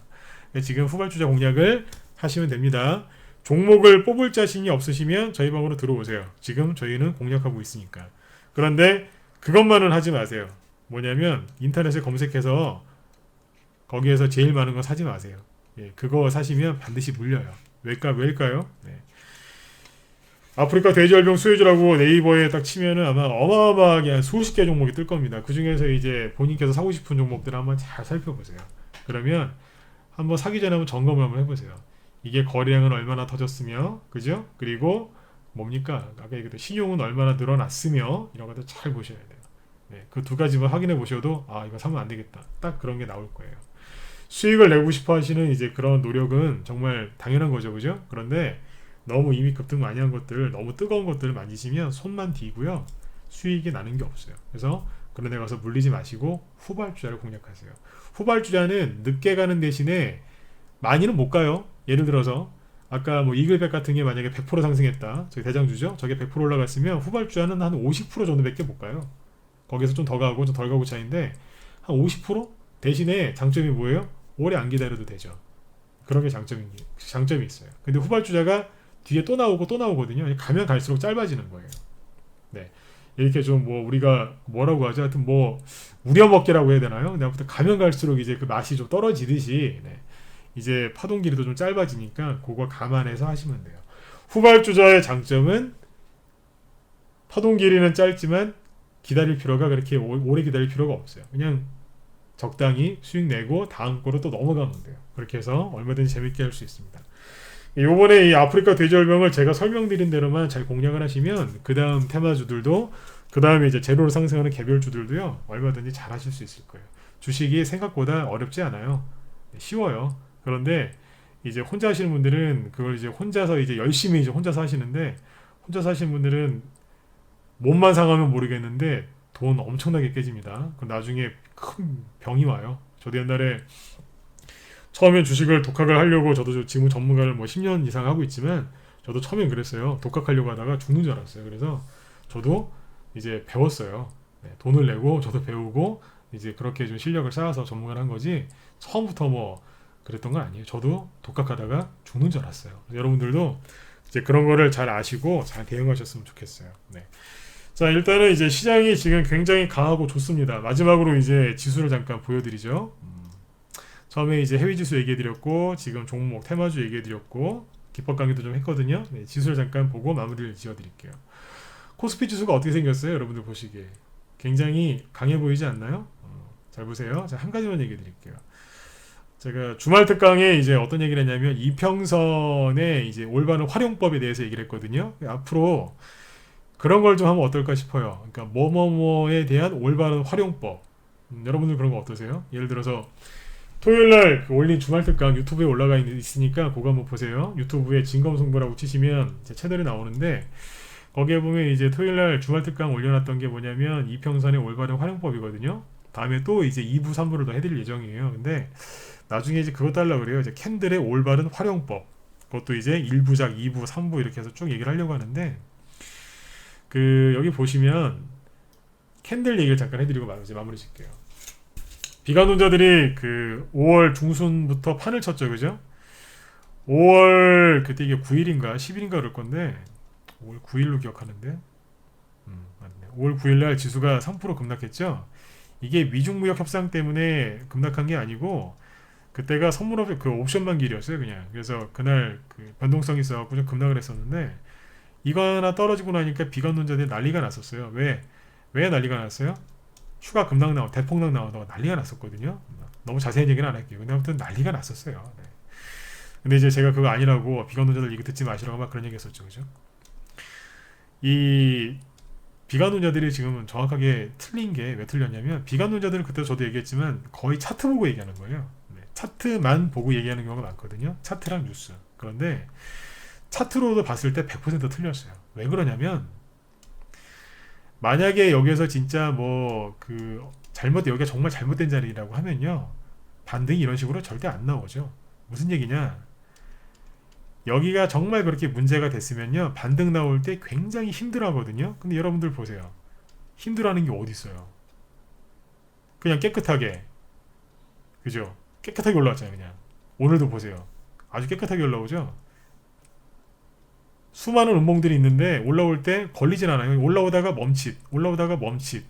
지금 후발주자 공략을 하시면 됩니다. 종목을 뽑을 자신이 없으시면 저희 방으로 들어오세요. 지금 저희는 공략하고 있으니까. 그런데 그것만은 하지 마세요. 뭐냐면 인터넷에 검색해서 거기에서 제일 많은 거 사지 마세요. 예, 그거 사시면 반드시 물려요. 왜일까요? 네. 아프리카 돼지열병 수혜주라고 네이버에 딱 치면은 아마 어마어마하게 한 수십 개 종목이 뜰 겁니다. 그 중에서 이제 본인께서 사고 싶은 종목들을 한번 잘 살펴보세요. 그러면 한번 사기 전에 한번 점검을 한번 해보세요. 이게 거래량은 얼마나 터졌으며, 그죠? 그리고 뭡니까? 아까 얘기했던 신용은 얼마나 늘어났으며 이런 것들 잘 보셔야 돼요. 네, 그 두 가지만 확인해 보셔도 이거 사면 안 되겠다. 딱 그런 게 나올 거예요. 수익을 내고 싶어 하시는 이제 그런 노력은 정말 당연한 거죠, 그죠? 그런데 너무 이미 급등 많이 한 것들, 너무 뜨거운 것들을 만지시면 손만 뒤고요. 수익이 나는 게 없어요. 그래서 그런 데 가서 물리지 마시고 후발주자를 공략하세요. 후발주자는 늦게 가는 대신에 많이는 못 가요. 예를 들어서 아까 뭐 이글백 같은 게 만약에 100% 상승했다. 저기 대장주죠. 저게 100% 올라갔으면 후발주자는 한 50% 정도밖에 못 가요. 거기서 좀 더 가고 좀 덜 가고 차이인데 한 50%? 대신에 장점이 뭐예요? 오래 안 기다려도 되죠. 그런 게 장점이 있어요. 근데 후발주자가 뒤에 또 나오거든요. 가면 갈수록 짧아지는 거예요. 네. 이렇게 좀 뭐 우리가 뭐라고 하죠? 하여튼 뭐 우려먹기라고 해야 되나요? 근데 아무튼 가면 갈수록 이제 그 맛이 좀 떨어지듯이 이제 파동 길이도 좀 짧아지니까 그거 감안해서 하시면 돼요. 후발주자의 장점은 파동 길이는 짧지만 기다릴 필요가 그렇게 오래 기다릴 필요가 없어요. 그냥 적당히 수익 내고 다음 거로 또 넘어가면 돼요. 그렇게 해서 얼마든지 재밌게 할 수 있습니다. 요번에 이 아프리카 돼지열병을 제가 설명드린 대로만 잘 공략을 하시면 그 다음 테마주들도 그 다음에 이제 제로로 상승하는 개별주들도요 얼마든지 잘 하실 수 있을 거예요. 주식이 생각보다 어렵지 않아요. 쉬워요. 그런데 이제 혼자 하시는 분들은 그걸 이제 혼자서 이제 열심히 이제 혼자서 하시는데 혼자서 하시는 분들은 몸만 상하면 모르겠는데 돈 엄청나게 깨집니다. 그 나중에 큰 병이 와요. 저도 옛날에 처음에 주식을 독학을 하려고 저도 지금 전문가를 뭐 10년 이상 하고 있지만 저도 처음엔 그랬어요. 독학하려고 하다가 죽는 줄 알았어요. 그래서 저도 이제 배웠어요. 네, 돈을 내고 저도 배우고 이제 그렇게 좀 실력을 쌓아서 전문가를 한 거지 처음부터 뭐 그랬던 건 아니에요. 저도 독학하다가 죽는 줄 알았어요. 여러분들도 이제 그런 거를 잘 아시고 잘 대응하셨으면 좋겠어요. 네. 자, 일단은 이제 시장이 지금 굉장히 강하고 좋습니다. 마지막으로 이제 지수를 잠깐 보여드리죠. 처음에 이제 해외 지수 얘기해드렸고 지금 종목 테마주 얘기해드렸고 기법 강의도 좀 했거든요. 네, 지수를 잠깐 보고 마무리를 지어드릴게요. 코스피 지수가 어떻게 생겼어요? 여러분들 보시기에 굉장히 강해 보이지 않나요? 잘 보세요. 자, 한 가지만 얘기해드릴게요. 제가 주말 특강에 이제 어떤 얘기를 했냐면 이평선의 이제 올바른 활용법에 대해서 얘기를 했거든요. 앞으로 그런 걸 좀 하면 어떨까 싶어요. 그러니까 뭐뭐뭐에 대한 올바른 활용법. 여러분들 그런 거 어떠세요? 예를 들어서 토요일날 올린 주말 특강 유튜브에 올라가 있으니까 그거 한번 보세요. 유튜브에 진검승부라고 치시면 제 채널이 나오는데 거기에 보면 이제 토요일날 주말 특강 올려놨던 게 뭐냐면 이평선의 올바른 활용법이거든요. 다음에 또 이제 2부 3부를 더 해드릴 예정이에요. 근데 나중에 이제 그것 달라 그래요. 이제 캔들의 올바른 활용법. 그것도 이제 1부작, 2부, 3부 이렇게 해서 쭉 얘기를 하려고 하는데 여기 보시면 캔들 얘기를 잠깐 해드리고 이제 마무리 짓게요. 비관론자들이 5월 중순부터 판을 쳤죠, 그죠? 5월 그때 이게 9일인가 10일인가 그럴 건데 5월 9일로 기억하는데 맞네. 5월 9일날 지수가 3% 급락했죠. 이게 미중무역 협상 때문에 급락한 게 아니고 그때가 선물업 옵션만 길이었어요, 그냥. 그래서 그날 변동성이 있어갖고 좀 급락을 했었는데 이거 하나 떨어지고 나니까 비관론자들이 난리가 났었어요. 왜 난리가 났어요? 추가 급락 나오고 대폭락 나오다가 난리가 났었거든요. 너무 자세한 얘기는 안 할게요. 근데 아무튼 난리가 났었어요. 네. 근데 이제 제가 그거 아니라고 비관론자들 이거 듣지 마시라고 막 그런 얘기 했었죠. 그죠? 이 비관론자들이 지금 정확하게 틀린 게 왜 틀렸냐면 비관론자들은 그때 저도 얘기했지만 거의 차트 보고 얘기하는 거예요. 네. 차트만 보고 얘기하는 경우가 많거든요. 차트랑 뉴스. 그런데 차트로도 봤을 때 100% 틀렸어요. 왜 그러냐면 만약에 여기에서 진짜 여기가 정말 잘못된 자리라고 하면요 반등이 이런 식으로 절대 안 나오죠. 무슨 얘기냐, 여기가 정말 그렇게 문제가 됐으면요 반등 나올 때 굉장히 힘들어 하거든요. 근데 여러분들 보세요, 힘들어하는 게 어디 있어요? 그냥 깨끗하게, 그죠? 깨끗하게 올라왔잖아요. 그냥 오늘도 보세요, 아주 깨끗하게 올라오죠. 수많은 음봉들이 있는데 올라올 때 걸리진 않아요. 올라오다가 멈칫,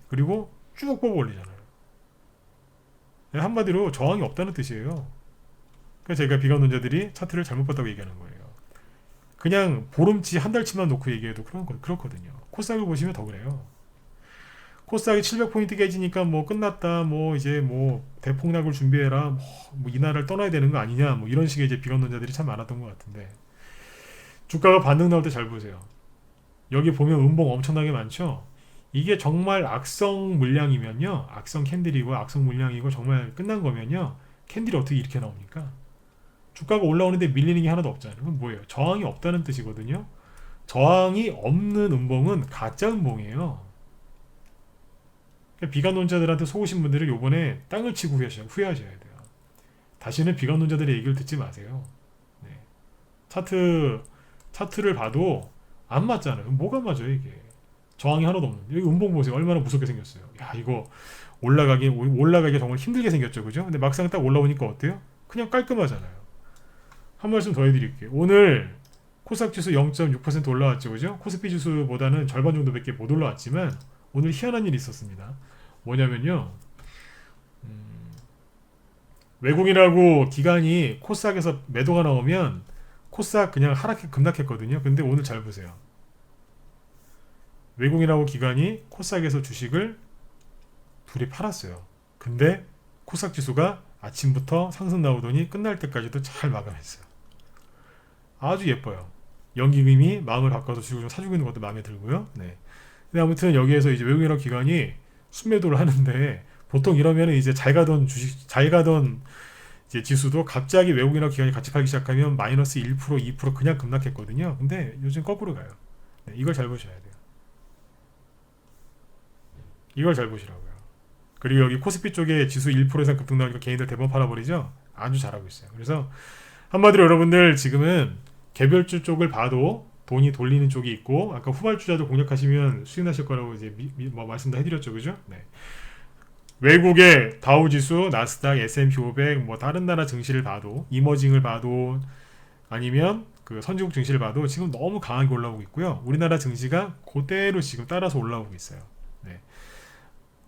그리고 쭉 뽑아 올리잖아요. 한마디로 저항이 없다는 뜻이에요. 그래서 제가 비관론자들이 차트를 잘못 봤다고 얘기하는 거예요. 그냥 보름치 한 달치만 놓고 얘기해도 그렇거든요. 코스닥을 보시면 더 그래요. 코스닥이 700포인트 깨지니까 끝났다, 이제 대폭락을 준비해라, 이 나라를 떠나야 되는 거 아니냐, 이런 식의 이제 비관론자들이 참 많았던 것 같은데 주가가 반등 나올 때 잘 보세요. 여기 보면 음봉 엄청나게 많죠. 이게 정말 악성 물량이면요, 악성 캔들이고 악성 물량이고 정말 끝난 거면요, 캔들이 어떻게 이렇게 나옵니까? 주가가 올라오는데 밀리는 게 하나도 없잖아요. 그건 뭐예요? 저항이 없다는 뜻이거든요. 저항이 없는 음봉은 가짜 음봉이에요. 그러니까 비관론자들한테 속으신 분들은 요번에 땅을 치고 후회하셔야 돼요. 다시는 비관론자들의 얘기를 듣지 마세요. 네. 차트를 봐도 안 맞잖아요. 뭐가 맞아요, 이게? 저항이 하나도 없는데. 여기 음봉 보세요. 얼마나 무섭게 생겼어요. 야, 이거 올라가기 정말 힘들게 생겼죠, 그죠? 근데 막상 딱 올라오니까 어때요? 그냥 깔끔하잖아요. 한 말씀 더 해드릴게요. 오늘 코스닥 지수 0.6% 올라왔죠, 그죠? 코스피 지수보다는 절반 정도밖에 못 올라왔지만 오늘 희한한 일이 있었습니다. 뭐냐면요, 외국인하고 기관이 코스닥에서 매도가 나오면 코스닥 그냥 급락했거든요. 근데 오늘 잘 보세요. 외국인하고 기관이 코스닥에서 주식을 둘이 팔았어요. 근데 코스닥 지수가 아침부터 상승 나오더니 끝날 때까지도 잘 마감했어요. 아주 예뻐요. 연기금이 마음을 바꿔서 주식을 좀 사주고 있는 것도 마음에 들고요. 네. 근데 아무튼 여기에서 이제 외국인하고 기관이 순매도를 하는데 보통 이러면 이제 잘 가던 이제 지수도 갑자기 외국인하고 기관이 같이 팔기 시작하면 마이너스 1%, 2% 그냥 급락했거든요. 근데 요즘 거꾸로 가요. 네, 이걸 잘 보셔야 돼요. 이걸 잘 보시라고요. 그리고 여기 코스피 쪽에 지수 1% 이상 급등 나오니까 개인들 대부분 팔아버리죠. 아주 잘하고 있어요. 그래서 한마디로 여러분들 지금은 개별주 쪽을 봐도 돈이 돌리는 쪽이 있고 아까 후발주자도 공략하시면 수익 나실 거라고 이제 말씀도 해드렸죠, 그죠? 네. 외국의 다우지수, 나스닥, S&P 500, 뭐 다른 나라 증시를 봐도 이머징을 봐도 아니면 그 선진국 증시를 봐도 지금 너무 강하게 올라오고 있고요. 우리나라 증시가 그대로 지금 따라서 올라오고 있어요. 네.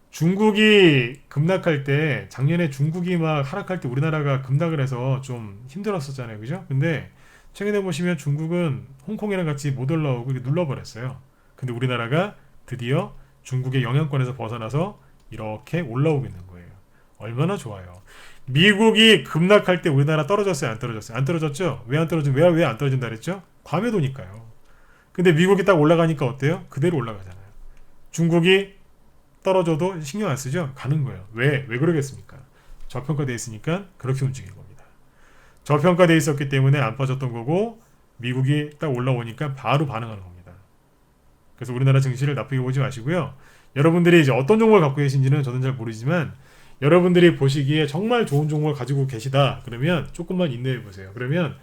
중국이 급락할 때 작년에 중국이 막 하락할 때 우리나라가 급락을 해서 좀 힘들었었잖아요, 그죠? 근데 최근에 보시면 중국은 홍콩이랑 같이 못 올라오고 눌러버렸어요. 근데 우리나라가 드디어 중국의 영향권에서 벗어나서 이렇게 올라오고 있는 거예요. 얼마나 좋아요. 미국이 급락할 때 우리나라 떨어졌어요? 안 떨어졌어요? 안 떨어졌죠? 왜 안 떨어진? 왜 안 떨어진다 그랬죠? 과매도니까요. 근데 미국이 딱 올라가니까 어때요? 그대로 올라가잖아요. 중국이 떨어져도 신경 안 쓰죠? 가는 거예요. 왜 그러겠습니까? 저평가되어 있으니까 그렇게 움직이는 겁니다. 저평가되어 있었기 때문에 안 빠졌던 거고 미국이 딱 올라오니까 바로 반응하는 겁니다. 그래서 우리나라 증시를 나쁘게 보지 마시고요. 여러분들이 이제 어떤 종목을 갖고 계신지는 저는 잘 모르지만 여러분들이 보시기에 정말 좋은 종목을 가지고 계시다 그러면 조금만 인내해 보세요. 그러면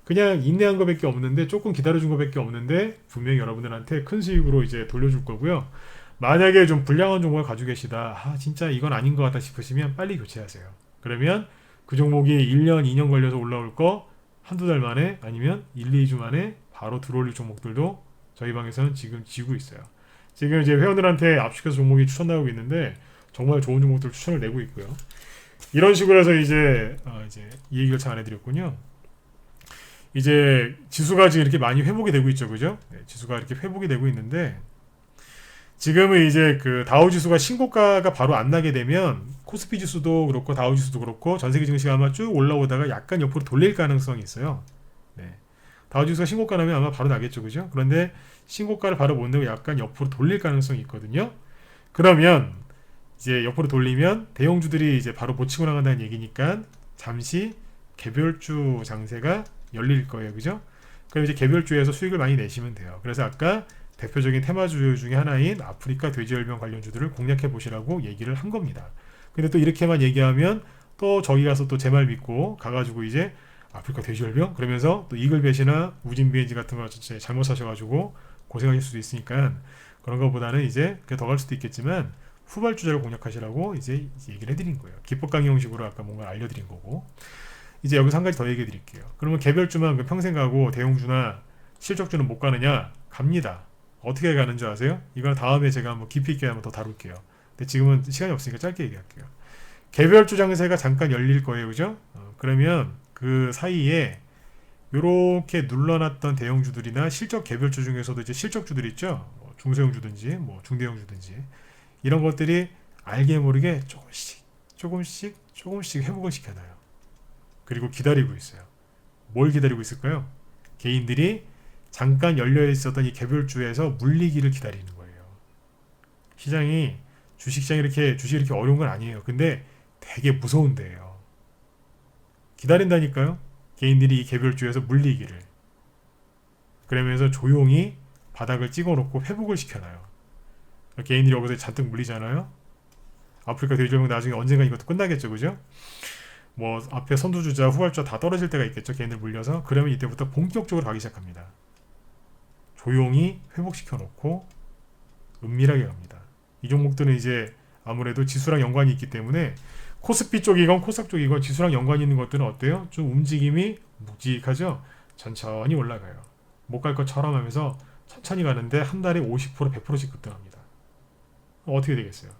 그냥 인내한 것밖에 없는데 조금 기다려준 것밖에 없는데 분명히 여러분들한테 큰 수익으로 이제 돌려줄 거고요. 만약에 좀 불량한 종목을 가지고 계시다, 진짜 이건 아닌 것 같다 싶으시면 빨리 교체하세요. 그러면 그 종목이 1년, 2년 걸려서 올라올 거 한두 달 만에 아니면 1, 2주 만에 바로 들어올릴 종목들도 저희 방에서는 지금 지고 있어요. 지금 이제 회원들한테 압축해서 종목이 추천 나오고 있는데 정말 좋은 종목들 추천을 내고 있고요. 이런 식으로 해서 이제 이 얘기를 잘 안 해드렸군요. 이제 지수가 지금 이렇게 많이 회복이 되고 있죠, 그죠? 네, 지수가 이렇게 회복이 되고 있는데 지금은 이제 그 다우 지수가 신고가가 바로 안 나게 되면 코스피 지수도 그렇고 다우 지수도 그렇고 전 세계 증시가 아마 쭉 올라오다가 약간 옆으로 돌릴 가능성이 있어요. 네. 다우 지수가 신고가 나면 아마 바로 나겠죠, 그죠? 그런데 신고가를 바로 못 내고 약간 옆으로 돌릴 가능성이 있거든요. 그러면 이제 옆으로 돌리면 대형주들이 이제 바로 못 치고 나간다는 얘기니까 잠시 개별주 장세가 열릴 거예요, 그죠? 그럼 이제 개별주에서 수익을 많이 내시면 돼요. 그래서 아까 대표적인 테마주 중에 하나인 아프리카 돼지열병 관련주들을 공략해 보시라고 얘기를 한 겁니다. 근데 또 이렇게만 얘기하면 또 저기 가서 또 제 말 믿고 가가지고 이제 아프리카 돼지열병 그러면서 또 이글벳이나 우진비엔지 같은 거 잘못 사셔가지고 고생하실 수도 있으니까 그런 것보다는 이제 더 갈 수도 있겠지만 후발주자를 공략하시라고 이제 얘기를 해드린 거예요. 기법 강의 형식으로 아까 뭔가 알려드린 거고 이제 여기서 한 가지 더 얘기해 드릴게요. 그러면 개별주만 평생 가고 대형주나 실적주는 못 가느냐? 갑니다. 어떻게 가는 줄 아세요? 이건 다음에 제가 한번 깊이 있게 한번 더 다룰게요. 근데 지금은 시간이 없으니까 짧게 얘기할게요. 개별주 장세가 잠깐 열릴 거예요, 그죠? 그러면 그 사이에 이렇게 눌러놨던 대형주들이나 실적 개별주 중에서도 이제 실적주들 있죠. 중소형주든지 뭐 중대형주든지 이런 것들이 알게 모르게 조금씩 회복을 시켜놔요. 그리고 기다리고 있어요. 뭘 기다리고 있을까요? 개인들이 잠깐 열려 있었던 이 개별주에서 물리기를 기다리는 거예요. 시장이 주식시장이 주식이 이렇게 어려운 건 아니에요. 근데 되게 무서운 데예요. 기다린다니까요. 개인들이 이 개별주에서 물리기를. 그러면서 조용히 바닥을 찍어놓고 회복을 시켜놔요. 개인들이 여기서 잔뜩 물리잖아요. 아프리카 돼지열병 나중에 언젠가 이것도 끝나겠죠, 그죠? 뭐 앞에 선두주자, 후발주자 다 떨어질 때가 있겠죠. 개인들 물려서. 그러면 이때부터 본격적으로 가기 시작합니다. 조용히 회복시켜 놓고 은밀하게 갑니다. 이 종목들은 이제 아무래도 지수랑 연관이 있기 때문에 코스피 쪽이건 코스닥 쪽이건 지수랑 연관이 있는 것들은 어때요? 좀 움직임이 묵직하죠? 천천히 올라가요. 못 갈 것처럼 하면서 천천히 가는데 한 달에 50%, 100%씩 급등합니다. 어떻게 되겠어요?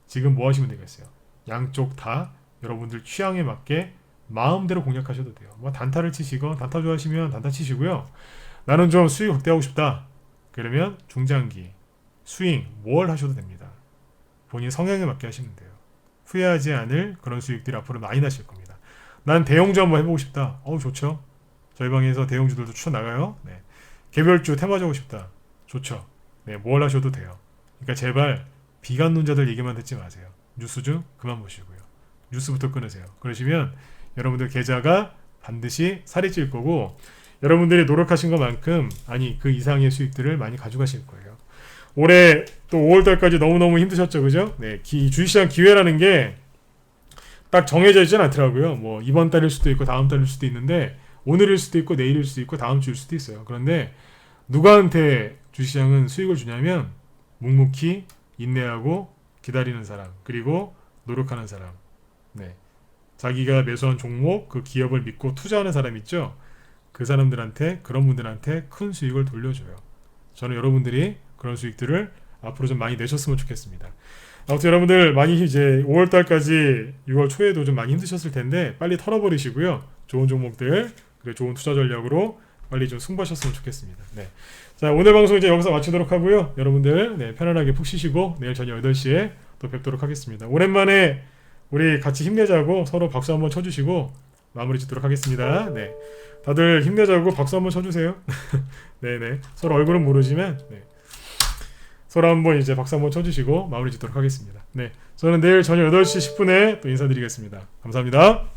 지금 뭐 하시면 되겠어요? 양쪽 다 여러분들 취향에 맞게 마음대로 공략하셔도 돼요. 뭐 단타를 치시건 단타 좋아하시면 단타 치시고요. 나는 좀 수익 확대하고 싶다. 그러면 중장기 스윙 뭘 하셔도 됩니다. 본인 성향에 맞게 하시면 돼요. 후회하지 않을 그런 수익들이 앞으로 많이 나실 겁니다. 난 대형주 한번 해보고 싶다. 좋죠. 저희 방에서 대형주들도 추천 나가요. 네. 개별주 테마주 하고 싶다. 좋죠. 네, 뭘 하셔도 돼요. 그러니까 제발 비관론자들 얘기만 듣지 마세요. 뉴스주 그만 보시고요. 뉴스부터 끊으세요. 그러시면 여러분들 계좌가 반드시 살이 찔 거고 여러분들이 노력하신 것만큼 아니 그 이상의 수익들을 많이 가져가실 거예요. 올해 또 5월달까지 너무너무 힘드셨죠, 그죠? 네, 주식시장 기회라는 게 딱 정해져 있진 않더라고요. 뭐 이번 달일 수도 있고 다음 달일 수도 있는데 오늘일 수도 있고 내일일 수도 있고 다음 주일 수도 있어요. 그런데 누구한테 주식시장은 수익을 주냐면 묵묵히 인내하고 기다리는 사람 그리고 노력하는 사람. 네, 자기가 매수한 종목 그 기업을 믿고 투자하는 사람 있죠. 그 사람들한테 그런 분들한테 큰 수익을 돌려줘요. 저는 여러분들이 그런 수익들을 앞으로 좀 많이 내셨으면 좋겠습니다. 아무튼 여러분들 많이 이제 5월달까지 6월 초에도 좀 많이 힘드셨을 텐데 빨리 털어버리시고요. 좋은 종목들 그리고 좋은 투자 전략으로 빨리 좀 승부하셨으면 좋겠습니다. 네. 자, 오늘 방송 이제 여기서 마치도록 하고요. 여러분들 네, 편안하게 푹 쉬시고 내일 저녁 8시에 또 뵙도록 하겠습니다. 오랜만에 우리 같이 힘내자고 서로 박수 한번 쳐주시고 마무리 짓도록 하겠습니다. 네. 다들 힘내자고 박수 한번 쳐주세요. 네네. 서로 얼굴은 모르지만 네. 서로 한번 이제 박수 한번 쳐주시고 마무리 짓도록 하겠습니다. 네. 저는 내일 저녁 8시 10분에 또 인사드리겠습니다. 감사합니다.